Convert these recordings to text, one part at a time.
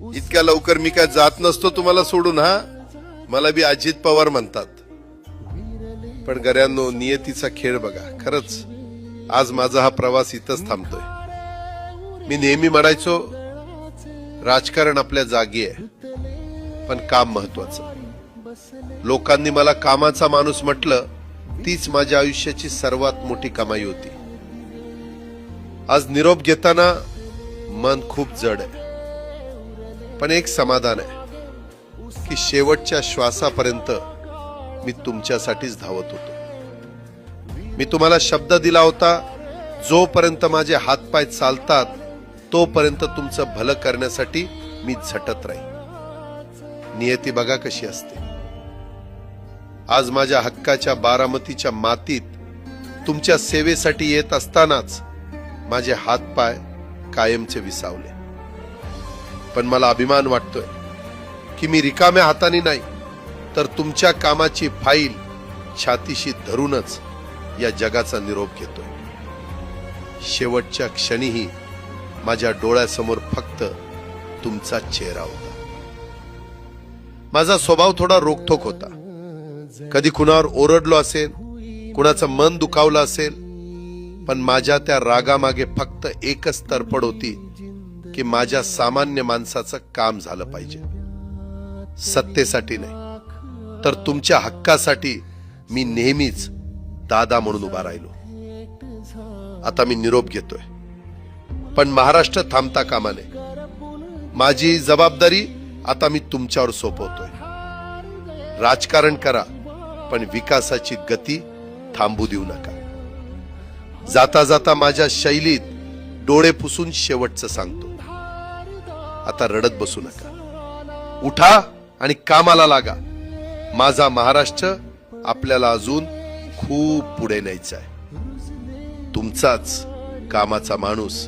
इतक्या लवकर मी काय जात नसतो तुम्हाला सोडून. हा, मला बी अजित पवार म्हणतात. पण गऱ्यांनो, नियतीचा खेळ बघा. खरंच आज माझा हा प्रवास इथंच थांबतोय. मी नेहमी म्हणायचो राजकारण आपल्या जागी आहे, पण काम महत्वाचं. लोकांनी मला कामाचा माणूस म्हटलं, तीच माझ्या आयुष्याची सर्वात मोठी कमाई होती. आज निरोप घेताना मन खूप जड आहे, पण एक समाधान आहे की शेवटच्या श्वासापर्यंत मी तुमच्यासाठीच धावत होतो. मी तुम्हाला शब्द दिला होता, जोपर्यंत माझे हातपाय चालतात तोपर्यंत तुमचं भलं करण्यासाठी मी झटत राहील. नियती बघा कशी असते. आज माझ्या हक्काच्या बारामतीच्या मातीत तुमच्या सेवेसाठी येत असतानाच माझे हातपाय कायमचे विसावले. पण मला अभिमान वाटतोय की मी रिकाम्या हाताने नाही, तर तुमच्या कामाची फाईल छातीशी धरूनच या जगाचा निरोप घेतोय. शेवटच्या क्षणीही माझ्या डोळ्यासमोर फक्त तुमचा चेहरा होता. माझा स्वभाव थोडा रोखठोक होता. कधी कुणावर ओरडलो असेल, कुणाचं मन दुखावलं असेल, पण माझ्या त्या रागामागे फक्त एकच तरफड होती की माझ्या सामान्य माणसाचं काम झालं पाहिजे. सत्तेसाठी नाही, तर तुमच्या हक्कासाठी मी नेहमीच दादा म्हणून उभा राहिलो. आता मी निरोप घेतोय, पण महाराष्ट्र थांबता कामा नये. माझी जबाबदारी आता मी तुमच्यावर सोपवतोय. राजकारण करा, पण विकासाची गती थांबू देऊ नका. जाता जाता माझ्या शैलीत डोळे पुसून शेवटचं सांगतो, आता रडत बसू नका. उठा आणि कामाला लागा. माझा महाराष्ट्र आपल्याला अजून खूप पुढे न्यायचा आहे. तुमचाच कामाचा माणूस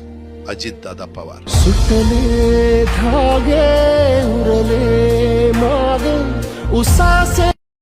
अजितदादा पवार. सुटले धागे उरले माग उसासे